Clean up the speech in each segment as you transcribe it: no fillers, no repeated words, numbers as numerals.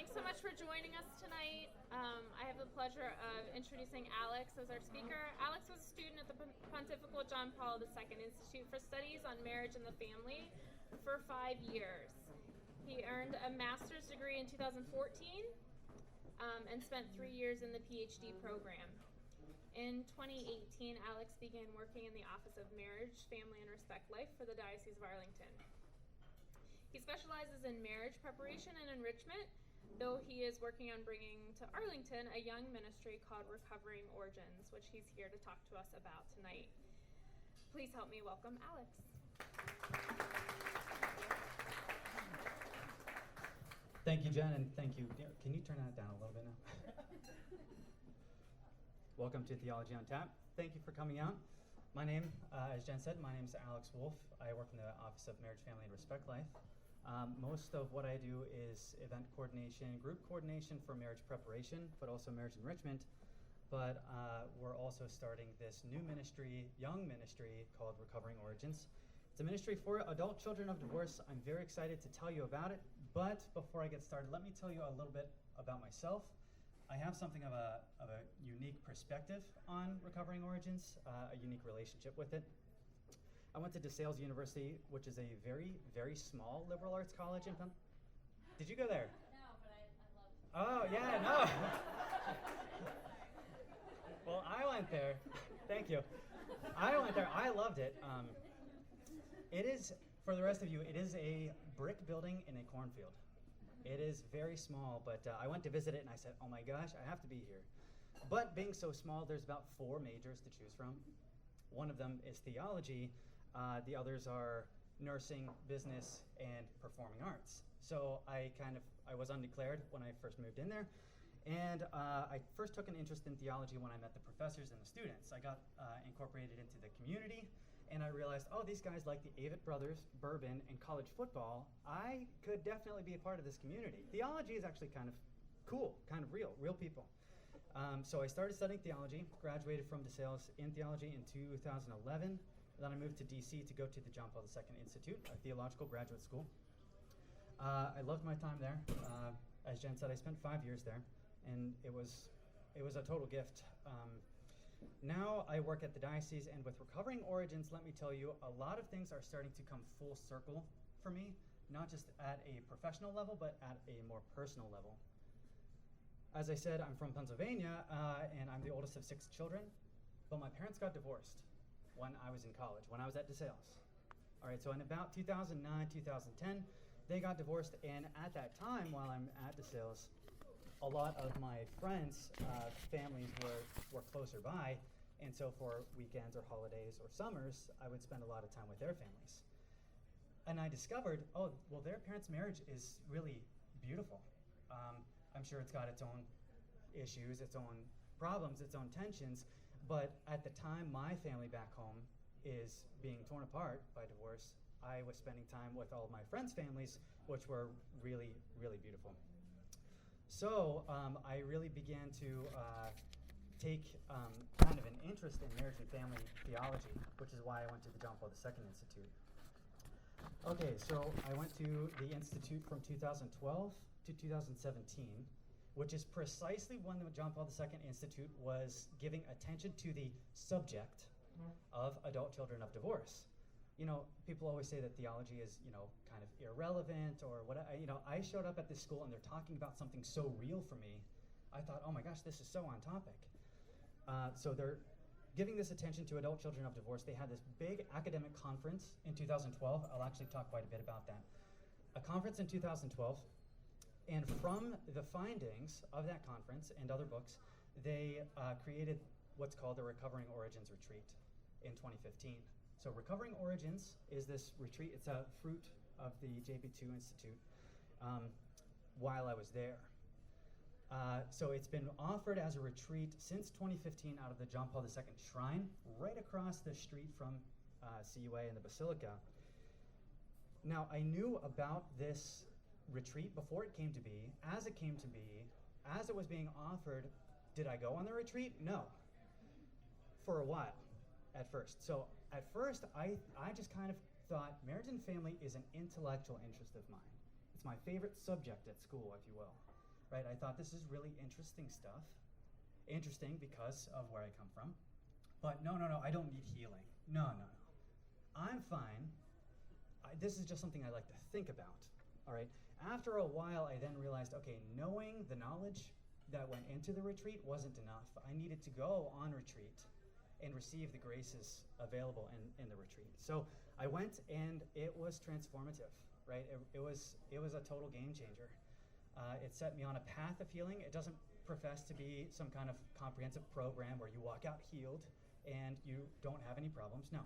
Thanks so much for joining us tonight. I have the pleasure of introducing Alex as our speaker. Alex was a student at the Pontifical John Paul II Institute for Studies on Marriage and the Family for 5 years. He earned a master's degree in 2014 and spent 3 years in the Ph.D. program. In 2018, Alex began working in the Office of Marriage, Family, and Respect Life for the Diocese of Arlington. He specializes in marriage preparation and enrichment, though he is working on bringing to Arlington a young ministry called Recovering Origins, which he's here to talk to us about tonight. Please help me welcome Alex. Thank you, Jen, and thank you. Can you turn that down a little bit now? Welcome to Theology on Tap. Thank you for coming out. My name, as Jen said, my name is Alex Wolfe. I work in the Office of Marriage, Family, and Respect Life. Most of what I do is event coordination, group coordination for marriage preparation, but also marriage enrichment. But we're also starting this new ministry, young ministry, called Recovering Origins. It's a ministry for adult children of divorce. I'm very excited to tell you about it. But before I get started, let me tell you a little bit about myself. I have something of a unique perspective on Recovering Origins, a unique relationship with it. I went to DeSales University, which is a very, very small liberal arts college in Penn. Did you go there? No, but I love it. Oh, yeah, no. Well, I went there. Thank you. I went there. I loved it. It is, for the rest of you, it is a brick building in a cornfield. It is very small, but I went to visit it and I said, oh my gosh, I have to be here. But being so small, there's about 4 majors to choose from. One of them is theology. The others are nursing, business, and performing arts. So I was undeclared when I first moved in there. And I first took an interest in theology when I met the professors and the students. I got incorporated into the community, and I realized, oh, these guys like the Avett Brothers, bourbon, and college football. I could definitely be a part of this community. Theology is actually kind of cool, kind of real people. So I started studying theology, graduated from DeSales in theology in 2011. Then I moved to DC to go to the John Paul II Institute, a theological graduate school. I loved my time there. As Jen said, I spent 5 years there, and it was a total gift. Now I work at the diocese, and with Recovering Origins, let me tell you, a lot of things are starting to come full circle for me, not just at a professional level, but at a more personal level. As I said, I'm from Pennsylvania, and I'm the oldest of 6 children, but my parents got divorced when I was in college, when I was at DeSales. All right, so in about 2009, 2010, they got divorced, and at that time, while I'm at DeSales, a lot of my friends' families were closer by, and so for weekends or holidays or summers, I would spend a lot of time with their families. And I discovered, oh, well, their parents' marriage is really beautiful. I'm sure it's got its own issues, its own problems, its own tensions, but at the time my family back home is being torn apart by divorce, I was spending time with all of my friends' families, which were really, really beautiful. So I really began to take kind of an interest in marriage and family theology, which is why I went to the John Paul II Institute. Okay, so I went to the Institute from 2012 to 2017, which is precisely when the John Paul II Institute was giving attention to the subject of adult children of divorce. You know, people always say that theology is, kind of irrelevant or what. I showed up at this school and they're talking about something so real for me. I thought, oh my gosh, this is so on topic. So they're giving this attention to adult children of divorce. They had this big academic conference in 2012. I'll actually talk quite a bit about that. A conference in 2012. And from the findings of that conference and other books, they created what's called the Recovering Origins Retreat in 2015. So Recovering Origins is this retreat. It's a fruit of the JP2 Institute while I was there. So it's been offered as a retreat since 2015 out of the John Paul II Shrine, right across the street from CUA and the Basilica. Now, I knew about this retreat before it came to be. As it came to be, as it was being offered, did I go on the retreat? No. For a while, at first. So at first, I just kind of thought marriage and family is an intellectual interest of mine. It's my favorite subject at school, if you will. right? I thought this is really interesting stuff. Interesting because of where I come from. But no, I don't need healing. No. I'm fine. This is just something I like to think about, all right? After a while, I then realized, okay, knowing the knowledge that went into the retreat wasn't enough. I needed to go on retreat and receive the graces available in the retreat. So I went, and it was transformative, right? It was a total game changer. It set me on a path of healing. It doesn't profess to be some kind of comprehensive program where you walk out healed and you don't have any problems. No.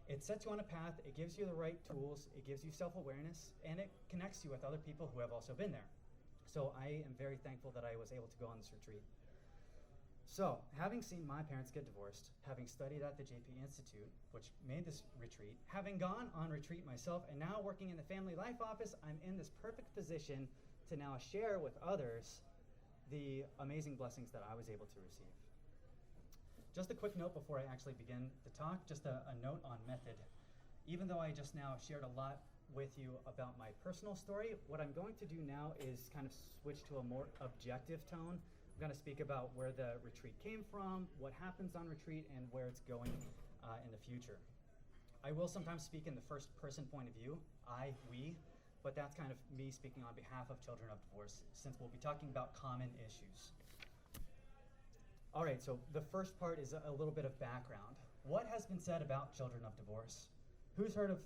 It sets you on a path, it gives you the right tools, it gives you self-awareness, and it connects you with other people who have also been there. So I am very thankful that I was able to go on this retreat. So, having seen my parents get divorced, having studied at the JP Institute, which made this retreat, having gone on retreat myself, and now working in the Family Life Office, I'm in this perfect position to now share with others the amazing blessings that I was able to receive. Just a quick note before I actually begin the talk, just a note on method. Even though I just now shared a lot with you about my personal story, what I'm going to do now is kind of switch to a more objective tone. I'm going to speak about where the retreat came from, what happens on retreat, and where it's going in the future. I will sometimes speak in the first person point of view, I, we, but that's kind of me speaking on behalf of children of divorce, since we'll be talking about common issues. All right, so the first part is a little bit of background. What has been said about children of divorce? Who's heard of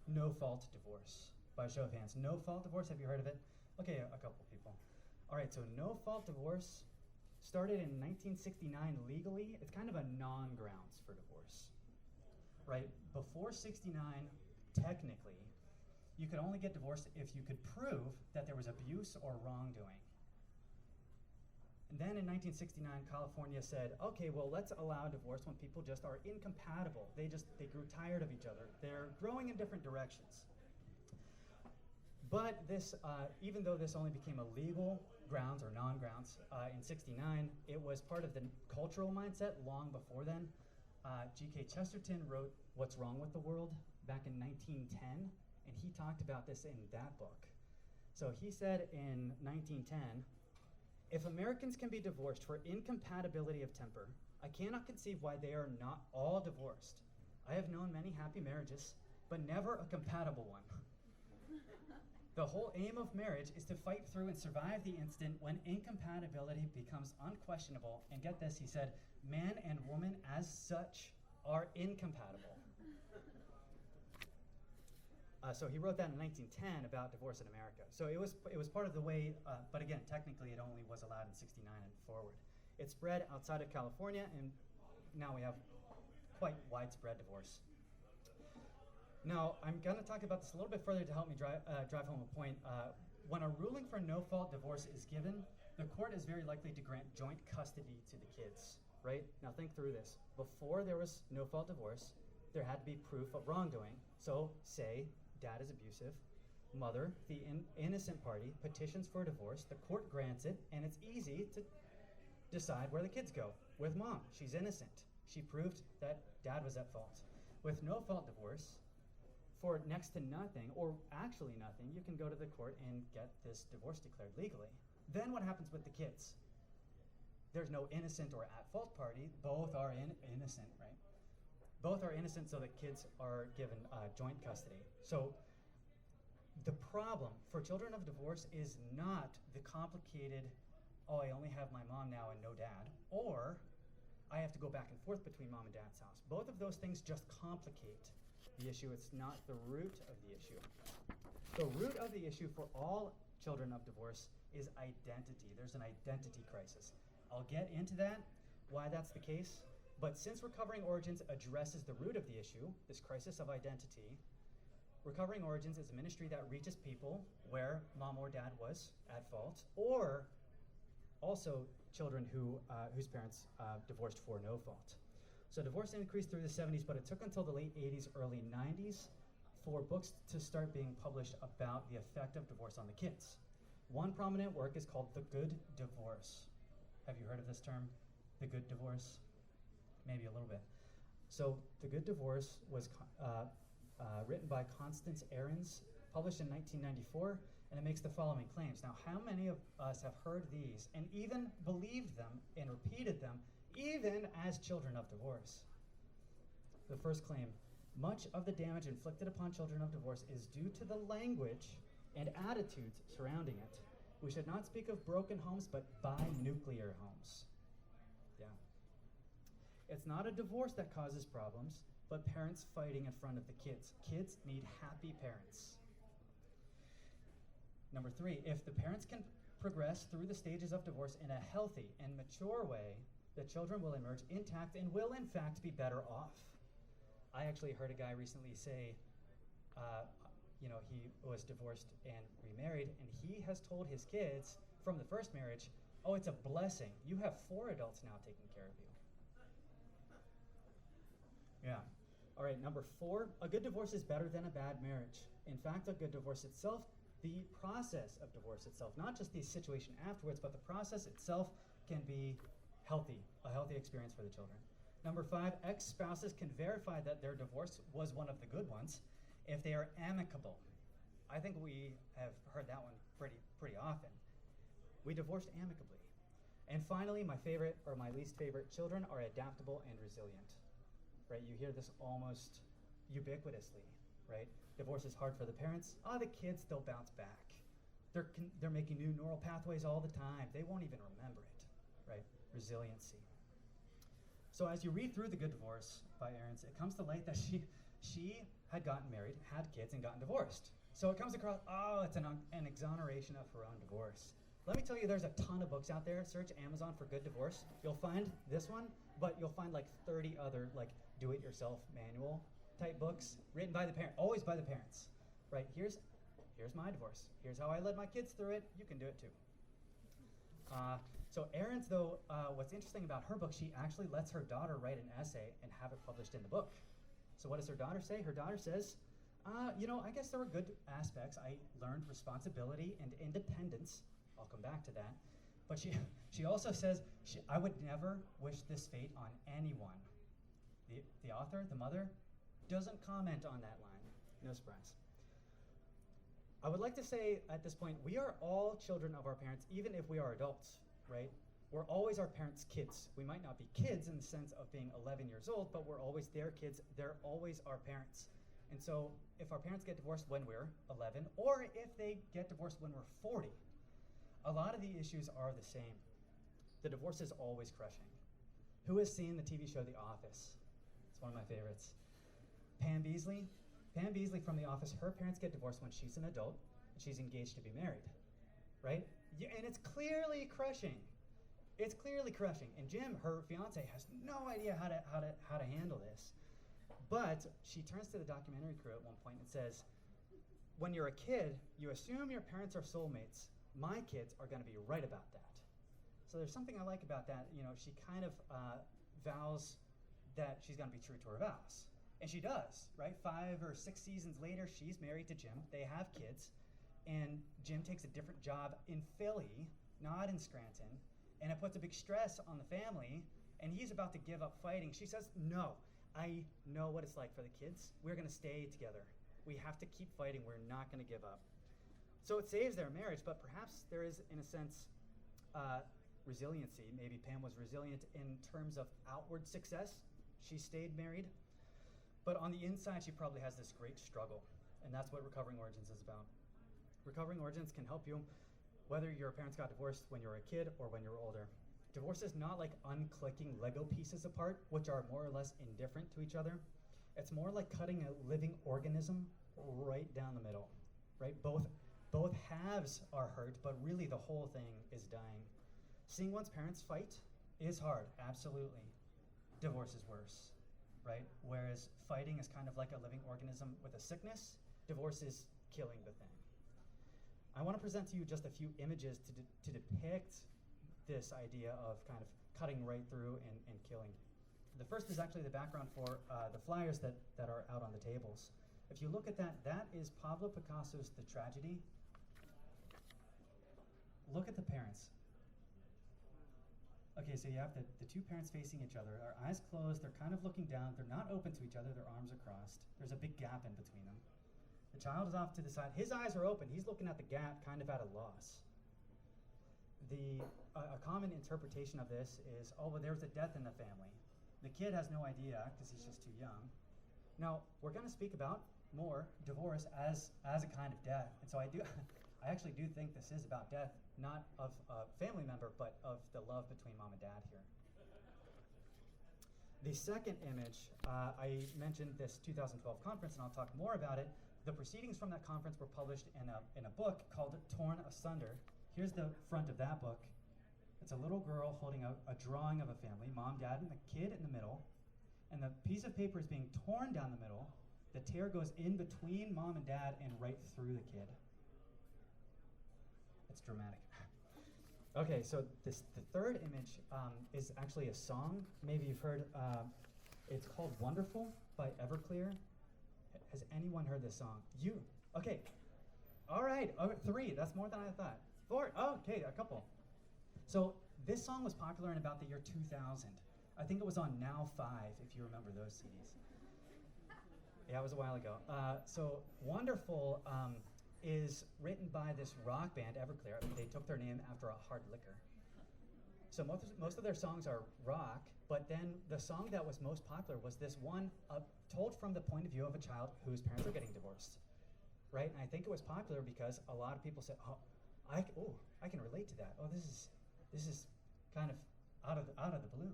no-fault divorce? By a show of hands. No-fault divorce, have you heard of it? Okay, a couple people. All right, so no-fault divorce started in 1969 legally. It's kind of a non-grounds for divorce, right? Before 69, technically, you could only get divorced if you could prove that there was abuse or wrongdoing. And then in 1969, California said, okay, well, let's allow divorce when people just are incompatible. They grew tired of each other. They're growing in different directions. But this, even though this only became a legal grounds or non-grounds in 69, it was part of the cultural mindset long before then. G.K. Chesterton wrote What's Wrong with the World back in 1910, and he talked about this in that book. So he said in 1910, if Americans can be divorced for incompatibility of temper, I cannot conceive why they are not all divorced. I have known many happy marriages, but never a compatible one. The whole aim of marriage is to fight through and survive the instant when incompatibility becomes unquestionable. And get this, he said, man and woman as such are incompatible. So he wrote that in 1910 about divorce in America. So it was part of the way, but again, technically it only was allowed in 69 and forward. It spread outside of California, and now we have quite widespread divorce. Now, I'm going to talk about this a little bit further to help me drive home a point. When a ruling for no-fault divorce is given, the court is very likely to grant joint custody to the kids, right? Now think through this. Before there was no-fault divorce, there had to be proof of wrongdoing. So, say, dad is abusive, mother, the innocent party, petitions for a divorce, the court grants it, and it's easy to decide where the kids go. With mom, she's innocent. She proved that dad was at fault. With no-fault divorce, for next to nothing, or actually nothing, you can go to the court and get this divorce declared legally. Then what happens with the kids? There's no innocent or at-fault party. Both are innocent, right? Both are innocent, so the kids are given joint custody. So the problem for children of divorce is not the complicated, oh, I only have my mom now and no dad, or I have to go back and forth between mom and dad's house. Both of those things just complicate the issue. It's not the root of the issue. The root of the issue for all children of divorce is identity. There's an identity crisis. I'll get into that, why that's the case. But since Recovering Origins addresses the root of the issue, this crisis of identity, Recovering Origins is a ministry that reaches people where mom or dad was at fault, or also children whose parents divorced for no fault. So divorce increased through the 70s, but it took until the late 80s, early 90s for books to start being published about the effect of divorce on the kids. One prominent work is called The Good Divorce. Have you heard of this term, The Good Divorce? Maybe a little bit. So The Good Divorce was written by Constance Ahrens, published in 1994, And it makes the following claims. Now, how many of us have heard these and even believed them and repeated them, even as children of divorce? The first claim, much of the damage inflicted upon children of divorce is due to the language and attitudes surrounding it. We should not speak of broken homes, but bi-nuclear homes. Yeah. It's not a divorce that causes problems, but parents fighting in front of the kids. Kids need happy parents. Number 3, if the parents can progress through the stages of divorce in a healthy and mature way, the children will emerge intact and will in fact be better off. I actually heard a guy recently say, he was divorced and remarried, and he has told his kids from the first marriage, oh, it's a blessing. You have 4 adults now taking care of you. Yeah. All right, number 4, a good divorce is better than a bad marriage. In fact, a good divorce itself, the process of divorce itself, not just the situation afterwards, but the process itself can be healthy, a healthy experience for the children. Number 5, ex-spouses can verify that their divorce was one of the good ones if they are amicable. I think we have heard that one pretty often. We divorced amicably. And finally, my favorite or my least favorite, children are adaptable and resilient. Right? You hear this almost ubiquitously, right? Divorce is hard for the parents. The kids, they'll bounce back. They're making new neural pathways all the time. They won't even remember it, right? Resiliency. So as you read through The Good Divorce by Ahrens, it comes to light that she had gotten married, had kids, and gotten divorced. So it comes across, it's an exoneration of her own divorce. Let me tell you, there's a ton of books out there. Search Amazon for Good Divorce. You'll find this one, but you'll find like 30 other do-it-yourself manual type books written by the parent, always by the parents, right? Here's my divorce. Here's how I led my kids through it. You can do it too. So Ahrens, though, what's interesting about her book, she actually lets her daughter write an essay and have it published in the book. So what does her daughter say? Her daughter says, I guess there were good aspects. I learned responsibility and independence. I'll come back to that. But she also says, I would never wish this fate on anyone. The author, the mother, doesn't comment on that line. No surprise. I would like to say at this point, we are all children of our parents, even if we are adults, right? We're always our parents' kids. We might not be kids in the sense of being 11 years old, but we're always their kids. They're always our parents. And so if our parents get divorced when we're 11, or if they get divorced when we're 40, a lot of the issues are the same. The divorce is always crushing. Who has seen the TV show The Office? It's one of my favorites. Pam Beesly from The Office, her parents get divorced when she's an adult and she's engaged to be married, right? Yeah, and it's clearly crushing. It's clearly crushing. And Jim, her fiance, has no idea how to handle this. But she turns to the documentary crew at one point and says, when you're a kid, you assume your parents are soulmates. My kids are going to be right about that. So there's something I like about that. She kind of vows that she's going to be true to her vows. And she does, right? 5 or 6 seasons later, she's married to Jim. They have kids. And Jim takes a different job in Philly, not in Scranton. And it puts a big stress on the family. And he's about to give up fighting. She says, no, I know what it's like for the kids. We're going to stay together. We have to keep fighting. We're not going to give up. So it saves their marriage, but perhaps there is, in a sense, resiliency. Maybe Pam was resilient in terms of outward success. She stayed married. But on the inside, she probably has this great struggle. And that's what Recovering Origins is about. Recovering Origins can help you whether your parents got divorced when you were a kid or when you were older. Divorce is not like unclicking Lego pieces apart, which are more or less indifferent to each other. It's more like cutting a living organism right down the middle, right? Both halves are hurt, but really the whole thing is dying. Seeing one's parents fight is hard, absolutely. Divorce is worse, right? Whereas fighting is kind of like a living organism with a sickness, divorce is killing the thing. I want to present to you just a few images to depict this idea of kind of cutting right through and killing. The first is actually the background for the flyers that are out on the tables. If you look at that, that is Pablo Picasso's The Tragedy. Look at the parents. Okay, so you have the two parents facing each other, their eyes closed, they're kind of looking down, they're not open to each other, their arms are crossed. There's a big gap in between them. The child is off to the side. His eyes are open. He's looking at the gap, kind of at a loss. A common interpretation of this is, oh, well, there's a death in the family. The kid has no idea because he's just too young. Now, we're going to speak about more divorce as a kind of death. And so I actually do think this is about death, not of a family member, but of the love between mom and dad here. The second image, I mentioned this 2012 conference, and I'll talk more about it. The proceedings from that conference were published in a book called Torn Asunder. Here's the front of that book. It's a little girl holding a drawing of a family, mom, dad, and the kid in the middle. And the piece of paper is being torn down the middle. The tear goes in between mom and dad and right through the kid. It's dramatic. Okay, so the third image is actually a song. Maybe you've heard, it's called Wonderful by Everclear. Has anyone heard this song? You? Okay. All right, 3, that's more than I thought. 4, okay, a couple. So this song was popular in about the year 2000. I think it was on Now 5, if you remember those CDs. Yeah, it was a while ago. So Wonderful is written by this rock band, Everclear. They took their name after a hard liquor. So most of their songs are rock, but then the song that was most popular was this one told from the point of view of a child whose parents are getting divorced, right? And I think it was popular because a lot of people said, I can relate to that. Oh, this is kind of out of the blue,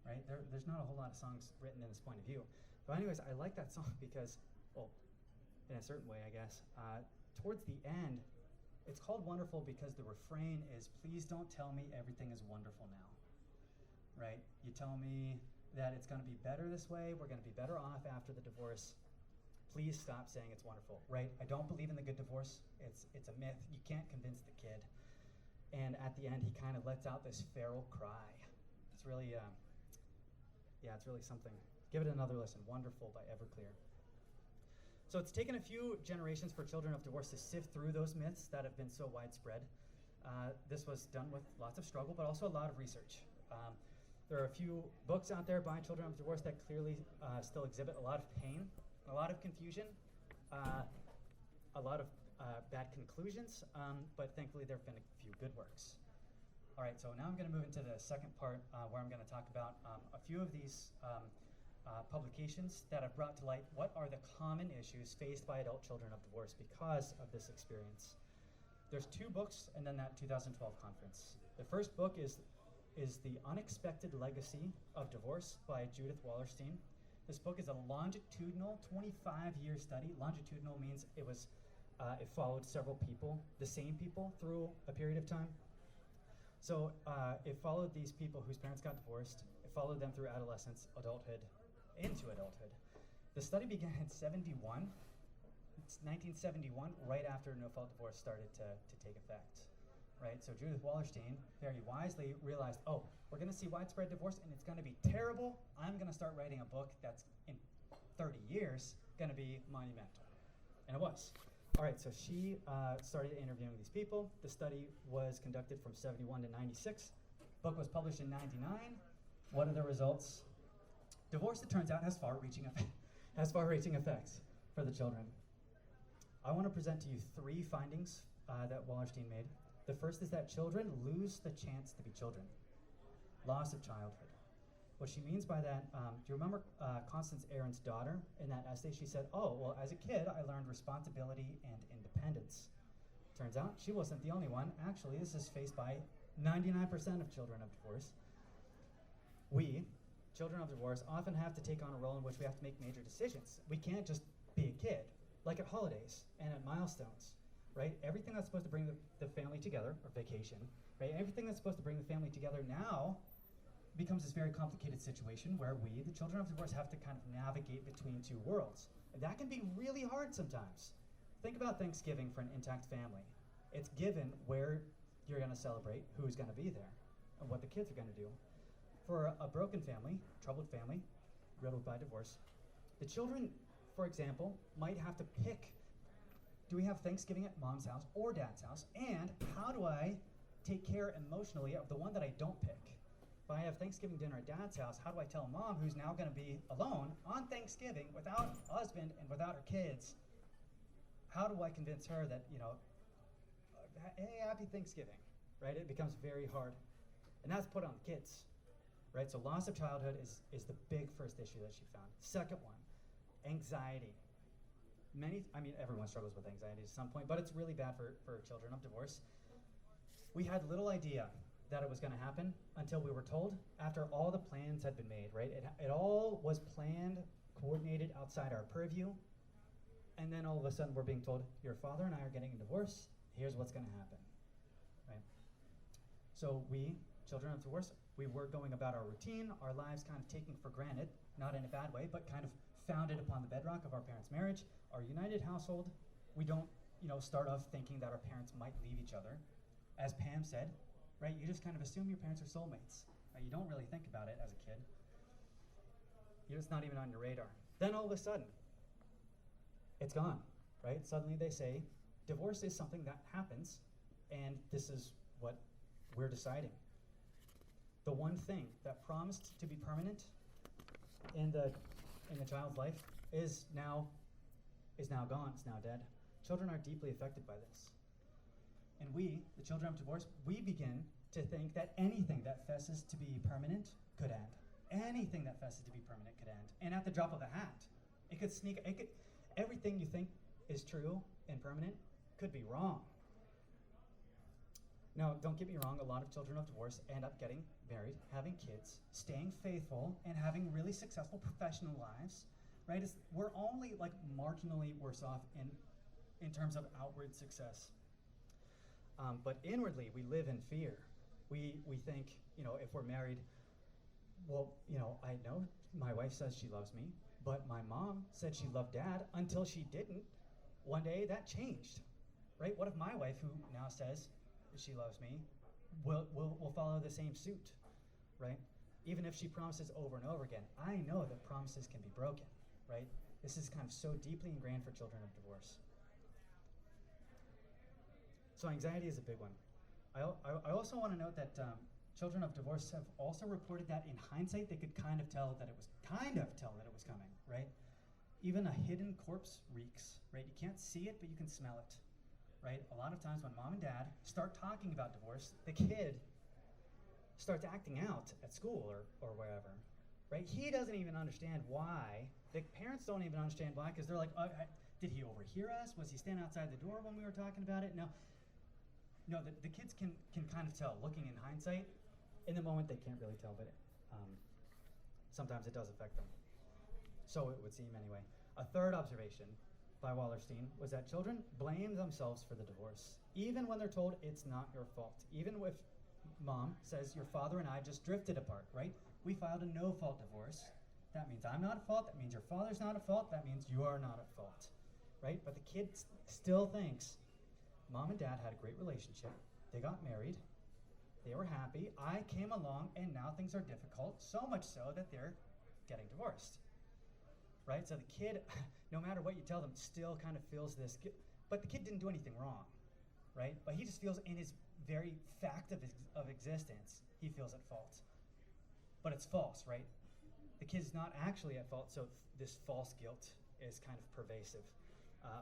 right? There's not a whole lot of songs written in this point of view. But anyways, I like that song because, well, in a certain way, I guess, towards the end, it's called Wonderful because the refrain is, please don't tell me everything is wonderful now, right? You tell me that it's going to be better this way, we're going to be better off after the divorce. Please stop saying it's wonderful, right? I don't believe in the good divorce. It's a myth. You can't convince the kid. And at the end, he kind of lets out this feral cry. It's really, it's really something. Give it another listen. Wonderful by Everclear. So it's taken a few generations for children of divorce to sift through those myths that have been so widespread. This was done with lots of struggle, but also a lot of research. There are a few books out there by children of divorce that clearly still exhibit a lot of pain, a lot of confusion, a lot of bad conclusions, but thankfully there have been a few good works. All right, so now I'm going to move into the second part where I'm going to talk about a few of these publications that have brought to light what are the common issues faced by adult children of divorce because of this experience. There's 2 books and then that 2012 conference. The first book is The Unexpected Legacy of Divorce by Judith Wallerstein. This book is a longitudinal 25-year study. Longitudinal means it followed several people, the same people, through a period of time. So it followed these people whose parents got divorced. It followed them through adolescence, adulthood, into adulthood. The study began in 71. It's 1971, right after no-fault divorce started to take effect. Right? So Judith Wallerstein very wisely realized, we're going to see widespread divorce and it's going to be terrible. I'm going to start writing a book that's in 30 years going to be monumental. And it was. All right, so she started interviewing these people. The study was conducted from 71 to 96. Book was published in 99. What are the results? Divorce, it turns out, has far-reaching effects for the children. I want to present to you 3 findings that Wallerstein made. The first is that children lose the chance to be children. Loss of childhood. What she means by that, do you remember Constance Aaron's daughter in that essay? She said, as a kid, I learned responsibility and independence. Turns out she wasn't the only one. Actually, this is faced by 99% of children of divorce. We, children of divorce, often have to take on a role in which we have to make major decisions. We can't just be a kid, like at holidays and at milestones. Right? Everything that's supposed to bring the family together, or vacation, right? Everything that's supposed to bring the family together now becomes this very complicated situation where we, the children of divorce, have to kind of navigate between 2 worlds. And that can be really hard sometimes. Think about Thanksgiving for an intact family. It's given where you're going to celebrate, who's going to be there, and what the kids are going to do. For a broken family, troubled family, riddled by divorce, the children, for example, might have to pick, do we have Thanksgiving at mom's house or dad's house? And how do I take care emotionally of the one that I don't pick? If I have Thanksgiving dinner at dad's house, how do I tell mom, who's now going to be alone on Thanksgiving without a husband and without her kids, how do I convince her that, hey, happy Thanksgiving, right? It becomes very hard. And that's put on the kids, right? So loss of childhood is the big first issue that she found. Second one, anxiety. Everyone struggles with anxiety at some point, but it's really bad for children of divorce. We had little idea that it was going to happen until we were told after all the plans had been made, right? It all was planned, coordinated outside our purview, and then all of a sudden we're being told, your father and I are getting a divorce, here's what's going to happen, right? So we, children of divorce, we were going about our routine, our lives kind of taken for granted, not in a bad way, but kind of founded upon the bedrock of our parents' marriage, our united household. We don't, start off thinking that our parents might leave each other. As Pam said, right, you just kind of assume your parents are soulmates. Right? You don't really think about it as a kid. It's not even on your radar. Then all of a sudden, it's gone, right? Suddenly they say, divorce is something that happens, and this is what we're deciding. The one thing that promised to be permanent in the child's life is now gone, it's now dead. Children are deeply affected by this. And we, the children of divorce, we begin to think that anything that fesses to be permanent could end. Anything that fesses to be permanent could end. And at the drop of a hat, everything you think is true and permanent could be wrong. Now, don't get me wrong, a lot of children of divorce end up getting married, having kids, staying faithful, and having really successful professional lives, right? We're only marginally worse off in terms of outward success. But inwardly, we live in fear. We think, if we're married, well, I know my wife says she loves me, but my mom said she loved dad until she didn't. One day that changed, right? What if my wife, who now says she loves me, will follow the same suit, right? Even if she promises over and over again, I know that promises can be broken, right? This is kind of so deeply ingrained for children of divorce. So anxiety is a big one. I also want to note that children of divorce have also reported that in hindsight they could kind of tell that it was coming, right? Even a hidden corpse reeks, right? You can't see it, but you can smell it, right? A lot of times when mom and dad start talking about divorce, the kid starts acting out at school or wherever, right? He doesn't even understand why. The parents don't even understand why, because they're like, did he overhear us? Was he standing outside the door when we were talking about it? No, the kids can kind of tell, looking in hindsight. In the moment, they can't really tell, but sometimes it does affect them. So it would seem anyway. A third observation by Wallerstein was that children blame themselves for the divorce, even when they're told it's not your fault. Even if mom says, your father and I just drifted apart, right? We filed a no-fault divorce. That means I'm not at fault. That means your father's not at fault. That means you're not at fault, right? But the kid still thinks, mom and dad had a great relationship. They got married. They were happy. I came along, and now things are difficult, so much so that they're getting divorced, right? So the kid, no matter what you tell them, still kind of feels this. But the kid didn't do anything wrong, right? But he just feels in his very fact of existence, he feels at fault. But it's false, right? The kid's not actually at fault, so this false guilt is kind of pervasive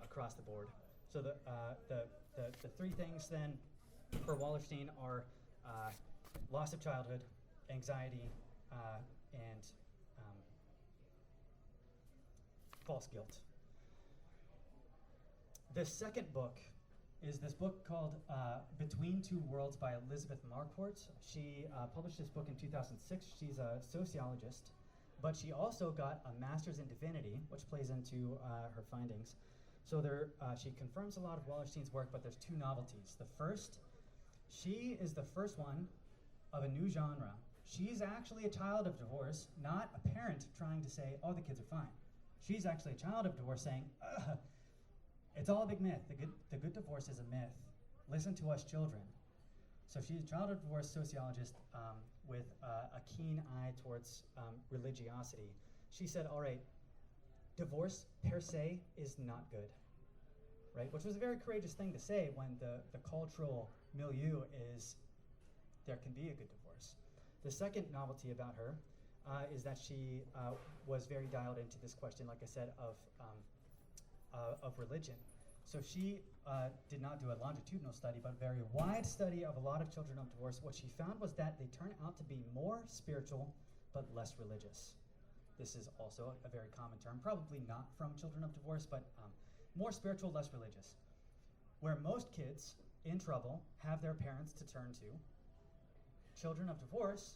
across the board. So the three things then for Wallerstein are loss of childhood, anxiety, and false guilt. The second book is this book called Between Two Worlds by Elizabeth Marquardt. She published this book in 2006. She's a sociologist, but she also got a master's in divinity, which plays into her findings. So she confirms a lot of Wallerstein's work, but there's two novelties. The first, she is the first one of a new genre. She's actually a child of divorce, not a parent trying to say, oh, the kids are fine. She's actually a child of divorce saying, it's all a big myth. The good divorce is a myth. Listen to us children. So she's a child of divorce sociologist with a keen eye towards religiosity. She said, all right, divorce per se is not good, right? Which was a very courageous thing to say when the cultural milieu is there can be a good divorce. The second novelty about her is that she was very dialed into this question, like I said, of religion. So she did not do a longitudinal study, but a very wide study of a lot of children of divorce. What she found was that they turn out to be more spiritual, but less religious. This is also a very common term, probably not from children of divorce, but more spiritual, less religious. Where most kids in trouble have their parents to turn to, children of divorce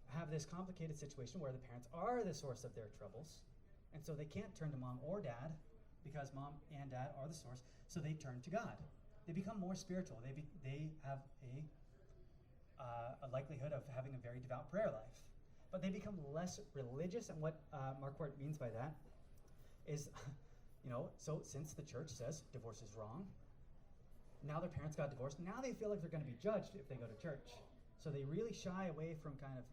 have this complicated situation where the parents are the source of their troubles, and so they can't turn to mom or dad because mom and dad are the source, so they turn to God. They become more spiritual. They have a likelihood of having a very devout prayer life, but they become less religious. And what Marquardt means by that is, so since the church says divorce is wrong, now their parents got divorced. Now they feel like they're going to be judged if they go to church. So they really shy away from kind of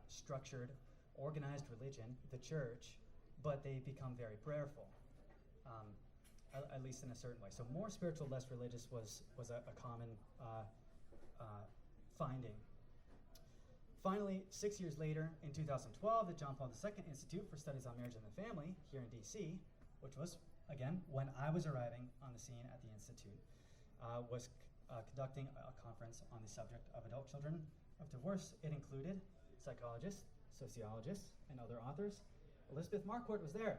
structured, organized religion, the church, but they become very prayerful. At least in a certain way. So more spiritual, less religious was a common finding. Finally, 6 years later, in 2012, the John Paul II Institute for Studies on Marriage and the Family here in DC, which was, again, when I was arriving on the scene at the Institute, was conducting a conference on the subject of adult children of divorce. It included psychologists, sociologists, and other authors. Elizabeth Marquardt was there.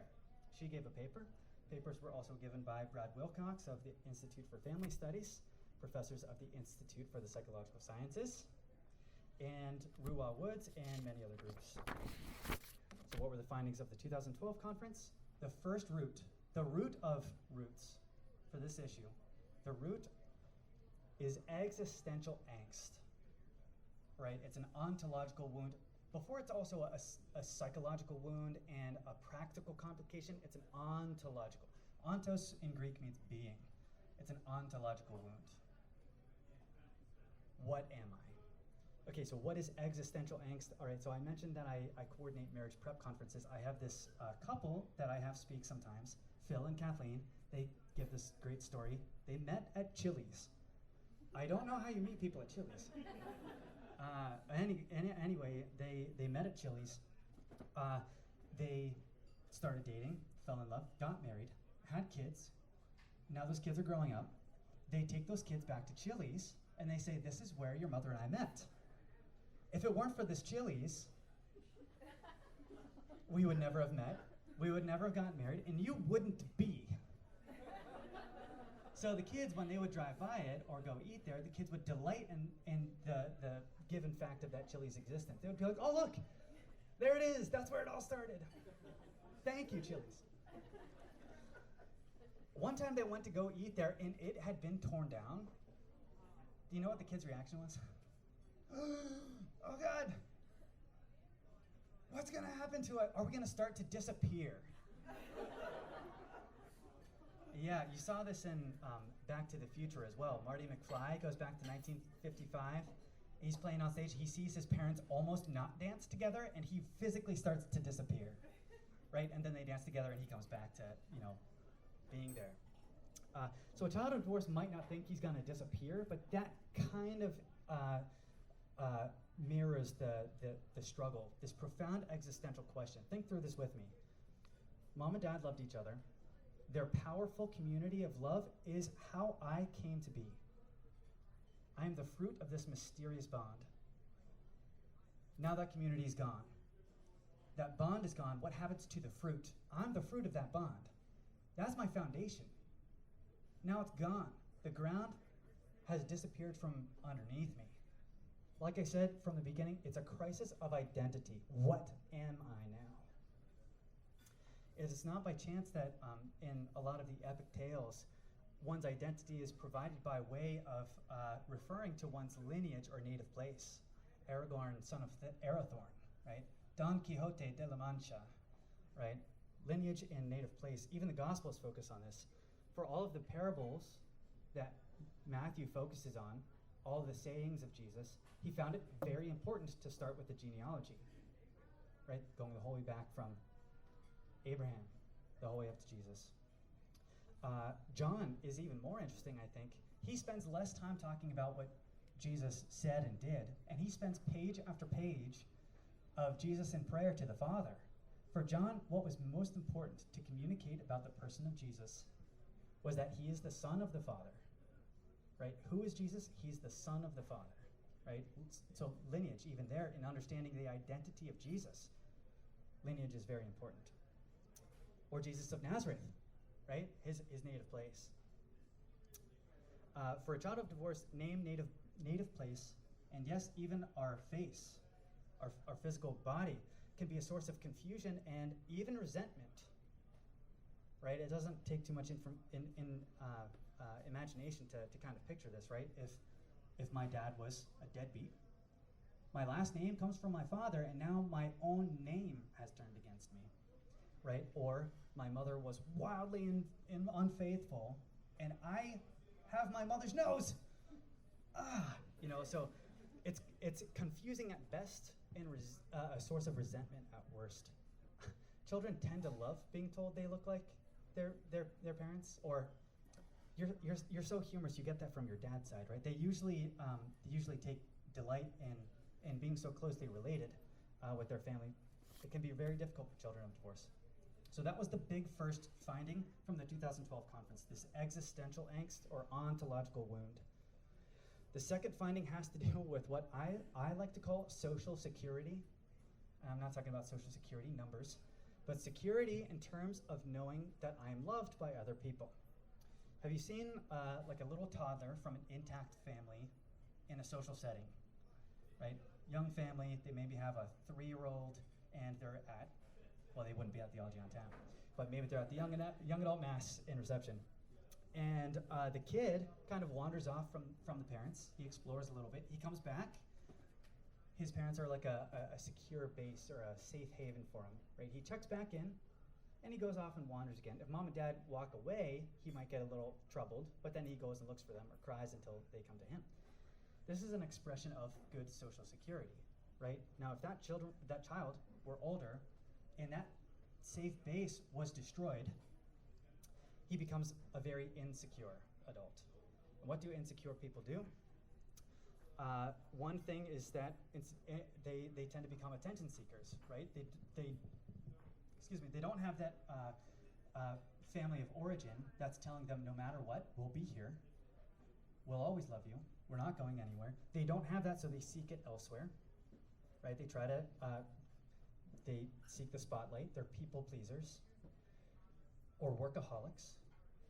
She gave a paper. Papers were also given by Brad Wilcox of the Institute for Family Studies, professors of the Institute for the Psychological Sciences, and Ruwa Woods, and many other groups. So what were the findings of the 2012 conference? The first root, the root of roots for this issue, the root is existential angst, right? It's an ontological wound. Before it's also a psychological wound and a practical complication, it's an ontological. Ontos in Greek means being. It's an ontological wound. What am I? Okay, so what is existential angst? All right, so I mentioned that I coordinate marriage prep conferences. I have this couple that I have speak sometimes, Phil and Kathleen. They give this great story. They met at Chili's. I don't know how you meet people at Chili's. Anyway, they met at Chili's. They started dating, fell in love, got married, had kids. Now those kids are growing up. They take those kids back to Chili's, and they say, "This is where your mother and I met. If it weren't for this Chili's, we would never have met, we would never have gotten married, and you wouldn't be." So the kids, when they would drive by it or go eat there, the kids would delight in the given fact of that Chili's existence. They would be like, "Oh, look, there it is. That's where it all started. Thank you, Chili's." One time they went to go eat there, and it had been torn down. Do you know what the kid's reaction was? "Oh, God. What's going to happen to it? Are we going to start to disappear?" Yeah, you saw this in Back to the Future as well. Marty McFly goes back to 1955. He's playing on stage. He sees his parents almost not dance together, and he physically starts to disappear, right? And then they dance together, and he comes back to, being there. So a child of divorce might not think he's going to disappear, but that kind of mirrors the struggle, this profound existential question. Think through this with me. Mom and dad loved each other. Their powerful community of love is how I came to be. I am the fruit of this mysterious bond. Now that community is gone. That bond is gone. What happens to the fruit? I'm the fruit of that bond. That's my foundation. Now it's gone. The ground has disappeared from underneath me. Like I said from the beginning, it's a crisis of identity. What am I now? It is not by chance that in a lot of the epic tales, one's identity is provided by way of referring to one's lineage or native place. Aragorn, son of Arathorn, right? Don Quixote de la Mancha, right? Lineage and native place. Even the Gospels focus on this. For all of the parables that Matthew focuses on, all of the sayings of Jesus, he found it very important to start with the genealogy, right? Going the whole way back from Abraham, the whole way up to Jesus. John is even more interesting, I think. He spends less time talking about what Jesus said and did, and he spends page after page of Jesus in prayer to the Father. For John, what was most important to communicate about the person of Jesus was that he is the Son of the Father, right? Who is Jesus? He's the Son of the Father, right? So lineage, even there, in understanding the identity of Jesus, lineage is very important. Or Jesus of Nazareth, right? His native place. For a child of divorce, name, native place, and yes, even our face, our physical body, can be a source of confusion and even resentment, right? It doesn't take too much imagination to kind of picture this, right? If my dad was a deadbeat, my last name comes from my father, and now my own name has turned against me, right? Or my mother was wildly unfaithful, and I have my mother's nose. So it's confusing at best and a source of resentment at worst. Children tend to love being told they look like their parents, or you're so humorous. You get that from your dad's side, right? They usually take delight in being so closely related with their family. It can be very difficult for children of divorce. So that was the big first finding from the 2012 conference, this existential angst or ontological wound. The second finding has to do with what I like to call social security. And I'm not talking about social security numbers, but security in terms of knowing that I am loved by other people. Have you seen like a little toddler from an intact family in a social setting, right? Young family, they maybe have a 3-year-old and they're at, well, they wouldn't be at Theology on Tap, but maybe they're at the young adult mass in reception. And the kid kind of wanders off from the parents. He explores a little bit. He comes back. His parents are like a secure base or a safe haven for him, right? He checks back in, and he goes off and wanders again. If mom and dad walk away, he might get a little troubled, but then he goes and looks for them or cries until they come to him. This is an expression of good social security, right? Now, if that child were older, and that safe base was destroyed, he becomes a very insecure adult. And what do insecure people do? One thing is that they tend to become attention seekers, right? They don't have that family of origin that's telling them no matter what, we'll be here. We'll always love you. We're not going anywhere. They don't have that, so they seek it elsewhere, right? They seek the spotlight. They're people pleasers or workaholics,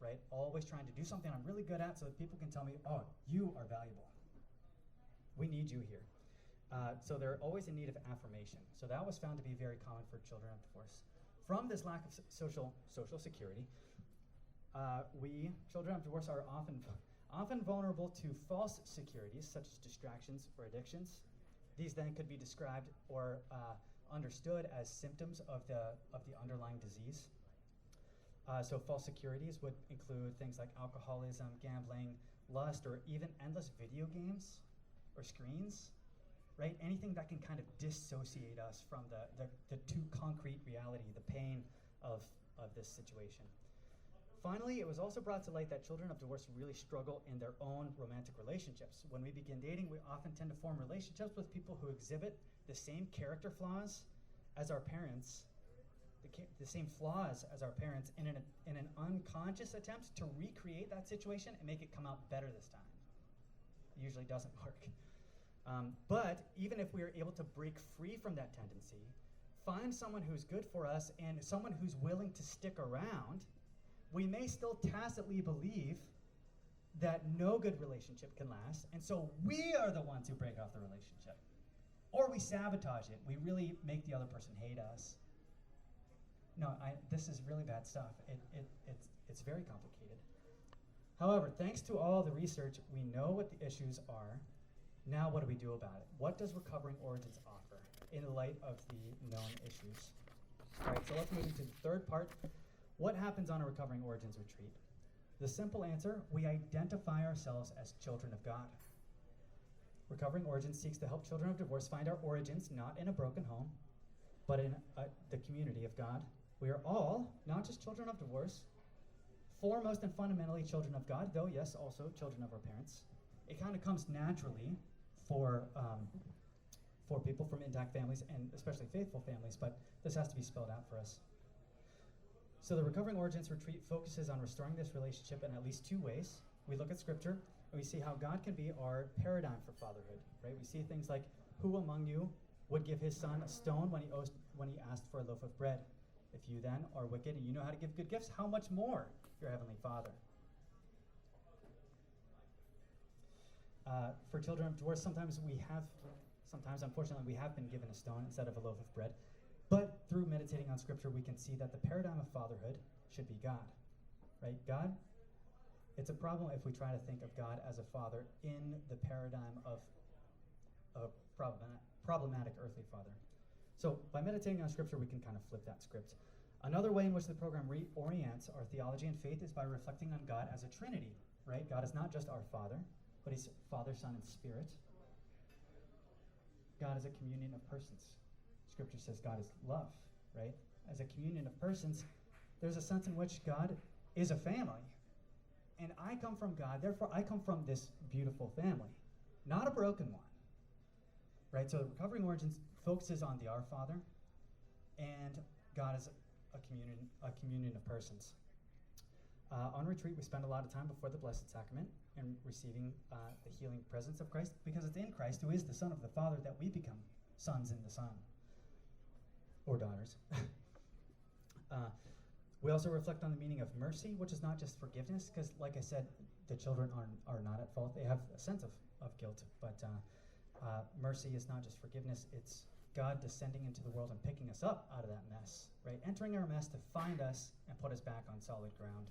right? Always trying to do something I'm really good at so that people can tell me, oh, you are valuable. We need you here. So they're always in need of affirmation. So that was found to be very common for children of divorce. From this lack of social security, children of divorce, are often vulnerable to false securities, such as distractions or addictions. These then could be described or understood as symptoms of the underlying disease. So false securities would include things like alcoholism, gambling, lust, or even endless video games or screens, right? Anything that can kind of dissociate us from the too concrete reality, the pain of this situation. Finally, it was also brought to light that children of divorce really struggle in their own romantic relationships. When we begin dating, we often tend to form relationships with people who exhibit the same character flaws as our parents, the same flaws as our parents, in an unconscious attempt to recreate that situation and make it come out better this time. It usually doesn't work. But even if we are able to break free from that tendency, find someone who's good for us and someone who's willing to stick around, we may still tacitly believe that no good relationship can last, and so we are the ones who break off the relationship. Or we sabotage it. We really make the other person hate us. No, this is really bad stuff. It's very complicated. However, thanks to all the research, we know what the issues are. Now what do we do about it? What does Recovering Origins offer in light of the known issues? All right, so let's move into the third part. What happens on a Recovering Origins retreat? The simple answer, we identify ourselves as children of God. Recovering Origins seeks to help children of divorce find our origins, not in a broken home, but in the community of God. We are all, not just children of divorce, foremost and fundamentally children of God, though yes, also children of our parents. It kind of comes naturally for people from intact families and especially faithful families, but this has to be spelled out for us. So the Recovering Origins Retreat focuses on restoring this relationship in at least two ways. We look at Scripture, and we see how God can be our paradigm for fatherhood, right? We see things like, who among you would give his son a stone when he asked for a loaf of bread? If you then are wicked and you know how to give good gifts, how much more your heavenly Father? For children of divorce, sometimes unfortunately we have been given a stone instead of a loaf of bread. But through meditating on Scripture, we can see that the paradigm of fatherhood should be God, right? God, it's a problem if we try to think of God as a father in the paradigm of a problematic earthly father. So by meditating on Scripture, we can kind of flip that script. Another way in which the program reorients our theology and faith is by reflecting on God as a Trinity, right? God is not just our Father, but he's Father, Son, and Spirit. God is a communion of persons. Scripture says God is love, right? As a communion of persons, there's a sense in which God is a family. And I come from God, therefore I come from this beautiful family, not a broken one, right? So Recovering Origins focuses on the Our Father, and God is a communion of persons. On retreat, we spend a lot of time before the Blessed Sacrament and receiving the healing presence of Christ, because it's in Christ, who is the Son of the Father, that we become sons in the Son, or daughters. We also reflect on the meaning of mercy, which is not just forgiveness, because like I said, the children are not at fault. They have a sense of guilt, but mercy is not just forgiveness, it's God descending into the world and picking us up out of that mess, right? Entering our mess to find us and put us back on solid ground.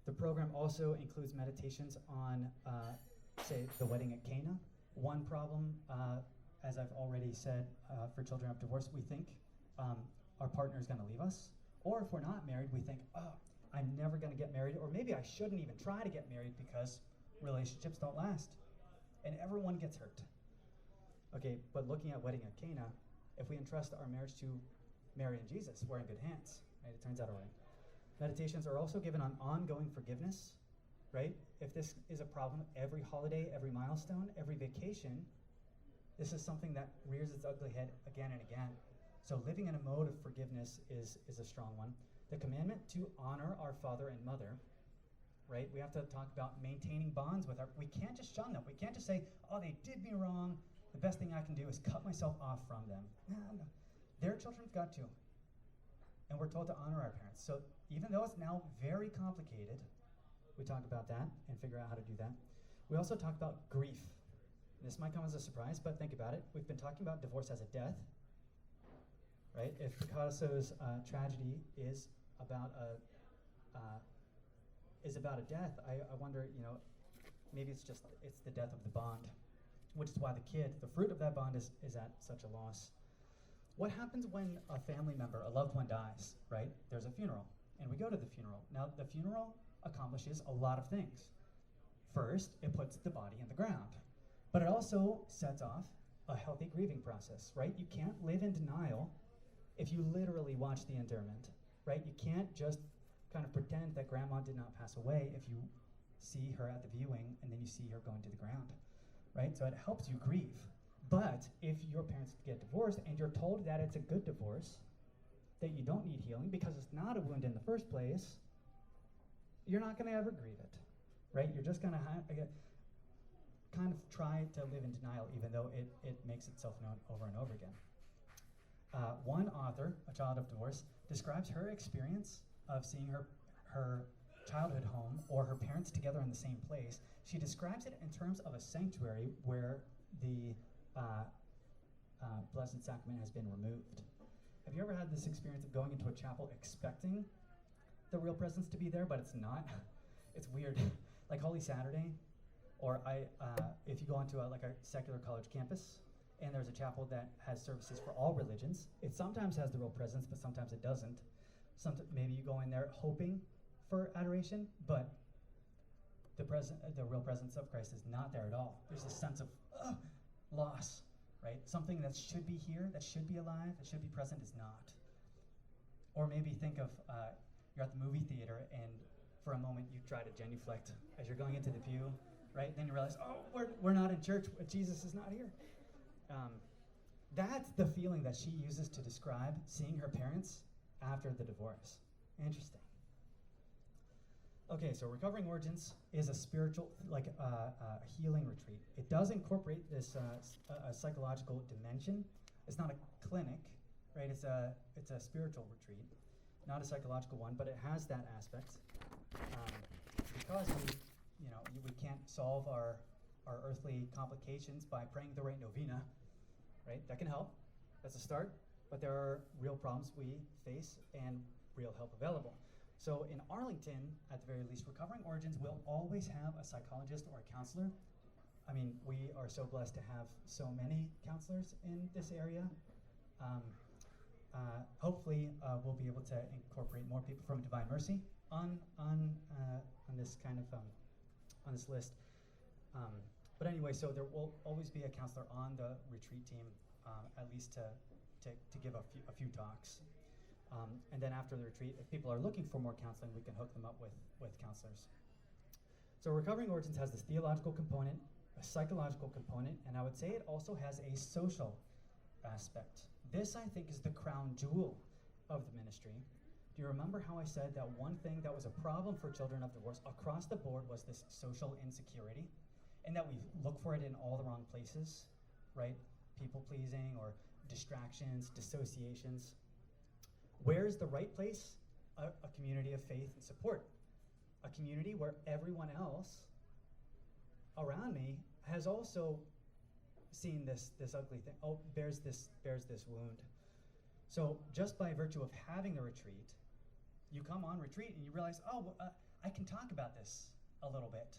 The program also includes meditations on, say, the wedding at Cana. One problem, as I've already said, for children of divorce, we think our partner is going to leave us. Or if we're not married, we think, oh, I'm never going to get married, or maybe I shouldn't even try to get married because relationships don't last. And everyone gets hurt. Okay, but looking at wedding at Cana, if we entrust our marriage to Mary and Jesus, we're in good hands, right? It turns out all right. Meditations are also given on ongoing forgiveness, right? If this is a problem, every holiday, every milestone, every vacation, this is something that rears its ugly head again and again. So living in a mode of forgiveness is a strong one. The commandment to honor our father and mother, right? We have to talk about maintaining bonds with we can't just shun them. We can't just say, oh, they did me wrong. The best thing I can do is cut myself off from them. No. Their children's got to. And we're told to honor our parents. So even though it's now very complicated, we talk about that and figure out how to do that. We also talk about grief. This might come as a surprise, but think about it. We've been talking about divorce as a death, right? If Picasso's tragedy is about a death, I wonder, maybe it's the death of the bond, which is why the fruit of that bond is at such a loss. What happens when a family member, a loved one dies, right? There's a funeral, and we go to the funeral. Now, the funeral accomplishes a lot of things. First, it puts the body in the ground, but it also sets off a healthy grieving process, right? You can't live in denial if you literally watch the interment, right? You can't just kind of pretend that grandma did not pass away if you see her at the viewing and then you see her going to the ground, right? So it helps you grieve. But if your parents get divorced and you're told that it's a good divorce, that you don't need healing because it's not a wound in the first place, you're not going to ever grieve it, right? You're just going to kind of try to live in denial, even though it makes itself known over and over again. One author, a child of divorce, describes her experience of seeing her childhood home or her parents together in the same place. She describes it in terms of a sanctuary where the Blessed Sacrament has been removed. Have you ever had this experience of going into a chapel expecting the real presence to be there, but it's not? It's weird. Like Holy Saturday, or if you go onto a secular college campus, and there's a chapel that has services for all religions, it sometimes has the real presence, but sometimes it doesn't. Maybe you go in there hoping for adoration, but the real presence of Christ is not there at all. There's a sense of loss, right? Something that should be here, that should be alive, that should be present is not. Or maybe think of you're at the movie theater and for a moment you try to genuflect as you're going into the pew, right? Then you realize, oh, we're not in church, Jesus is not here. That's the feeling that she uses to describe seeing her parents after the divorce, Interesting. Okay, so Recovering Origins is a spiritual, like a healing retreat. It does incorporate this a psychological dimension. It's not a clinic, right? It's a spiritual retreat, not a psychological one, but it has that aspect. Because we can't solve our earthly complications by praying the right novena, right? That can help. That's a start. But there are real problems we face and real help available. So in Arlington, at the very least, Recovering Origins will always have a psychologist or a counselor. I mean, we are so blessed to have so many counselors in this area. Hopefully, we'll be able to incorporate more people from Divine Mercy on this kind of on this list. But anyway, so there will always be a counselor on the retreat team, at least to give a few talks. And then after the retreat, if people are looking for more counseling, we can hook them up with counselors. So Recovering Origins has this theological component, a psychological component, and I would say it also has a social aspect. This, I think, is the crown jewel of the ministry. Do you remember how I said that one thing that was a problem for children of divorce across the board was this social insecurity, and that we look for it in all the wrong places, right? People pleasing or distractions, dissociations. Where's the right place? A community of faith and support. A community where everyone else around me has also seen this ugly thing. Oh, bears this wound. So just by virtue of having the retreat, you come on retreat and you realize, I can talk about this a little bit.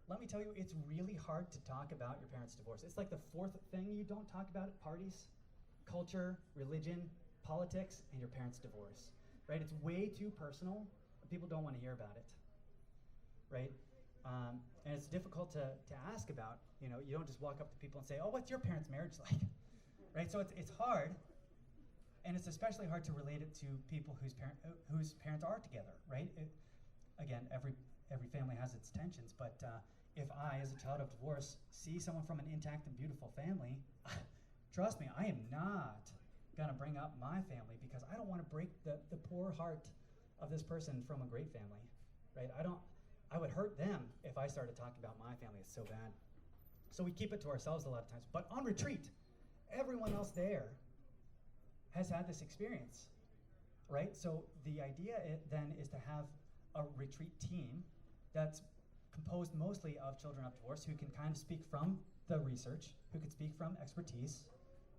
Let me tell you, it's really hard to talk about your parents' divorce. It's like the fourth thing you don't talk about at parties: culture, religion, politics, and your parents' divorce, right? It's way too personal. People don't want to hear about it, right? And it's difficult to ask about. You don't just walk up to people and say, "Oh, what's your parents' marriage like?" Right? So it's hard, and it's especially hard to relate it to people whose parents are together, right? Again, every family has its tensions, but if I, as a child of divorce, see someone from an intact and beautiful family, trust me, I am not gonna bring up my family because I don't want to break the poor heart of this person from a great family, right? I would hurt them if I started talking about my family. It's so bad. So we keep it to ourselves a lot of times. But on retreat, everyone else there has had this experience, right? So the idea then is to have a retreat team that's composed mostly of children of divorce who can kind of speak from the research, who can speak from expertise,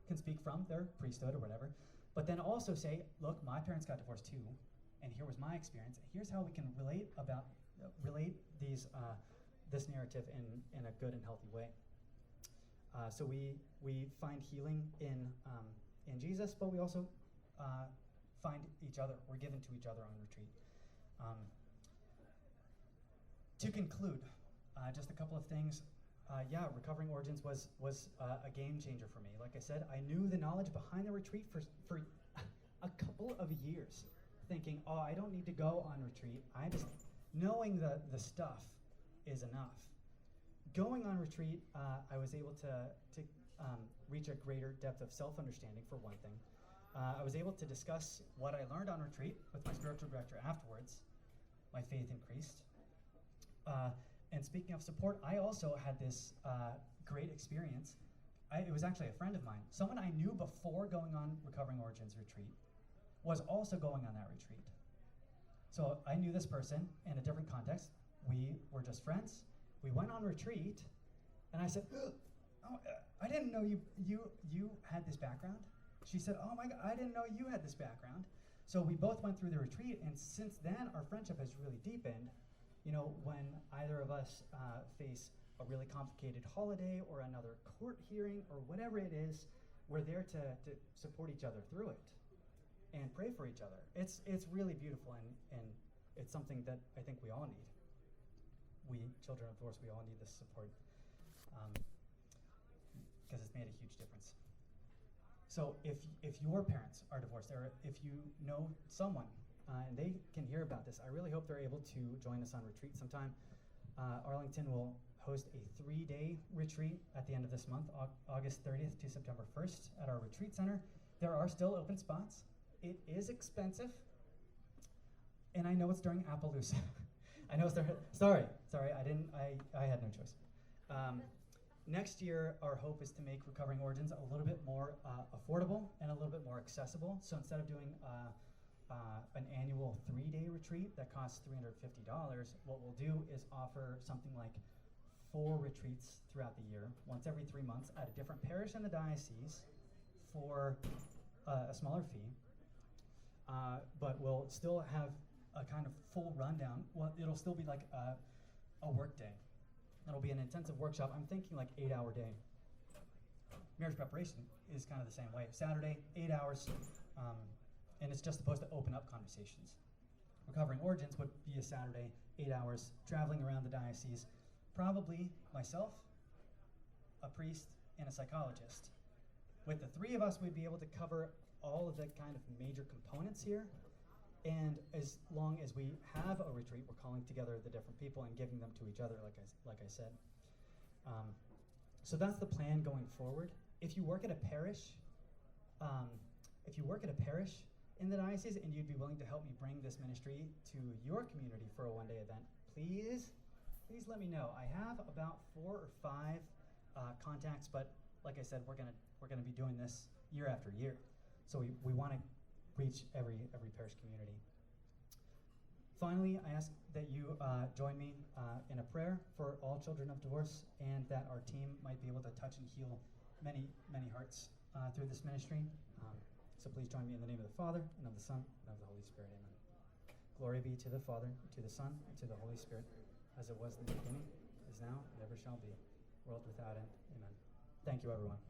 can speak from their priesthood or whatever, but then also say, look, my parents got divorced too, and here was my experience. Here's how we can relate this narrative in a good and healthy way. So we find healing in Jesus, but we also find each other. We're given to each other on retreat. To conclude, just a couple of things. Recovering Origins was a game changer for me. Like I said, I knew the knowledge behind the retreat for a couple of years, thinking, I don't need to go on retreat. Knowing the stuff is enough. Going on retreat, I was able to reach a greater depth of self-understanding, for one thing. I was able to discuss what I learned on retreat with my spiritual director afterwards. My faith increased. And speaking of support, I also had this great experience. It was actually a friend of mine. Someone I knew before going on Recovering Origins retreat was also going on that retreat. So I knew this person in a different context. We were just friends. We went on retreat, and I said, I didn't know you had this background. She said, oh my God, I didn't know you had this background. So we both went through the retreat, and since then, our friendship has really deepened. When either of us face a really complicated holiday or another court hearing or whatever it is, we're there to support each other through it and pray for each other. It's really beautiful, and it's something that I think we all need. We, children of divorce, we all need this support because it's made a huge difference. So if your parents are divorced, or if you know someone and they can hear about this, I really hope they're able to join us on retreat sometime. Arlington will host a 3-day retreat at the end of this month, August 30th to September 1st at our retreat center. There are still open spots. It is expensive. And I know it's during Appaloosa. I know it's during, sorry, I had no choice. Next year, our hope is to make Recovering Origins a little bit more affordable and a little bit more accessible. So instead of doing an annual 3-day retreat that costs $350, what we'll do is offer something like 4 retreats throughout the year, once every 3 months, at a different parish in the diocese for a smaller fee. But we'll still have a kind of full rundown. Well, it'll still be like a work day. It'll be an intensive workshop. I'm thinking like 8-hour day. Marriage preparation is kind of the same way. Saturday, 8 hours, and it's just supposed to open up conversations. Recovering Origins would be a Saturday, 8 hours, traveling around the diocese, probably myself, a priest, and a psychologist. With the 3 of us, we'd be able to cover all of the kind of major components here. And as long as we have a retreat, we're calling together the different people and giving them to each other, like I said. So that's the plan going forward. If you work at a parish, in the diocese, and you'd be willing to help me bring this ministry to your community for a one-day event, please let me know. I have about 4 or 5 contacts, but like I said, we're gonna be doing this year after year. So we want to reach every parish community. Finally, I ask that you join me in a prayer for all children of divorce, and that our team might be able to touch and heal many hearts through this ministry. So please join me in the name of the Father, and of the Son, and of the Holy Spirit. Amen. Glory be to the Father, to the Son, and to the Holy Spirit, as it was in the beginning, is now, and ever shall be, world without end. Amen. Thank you, everyone.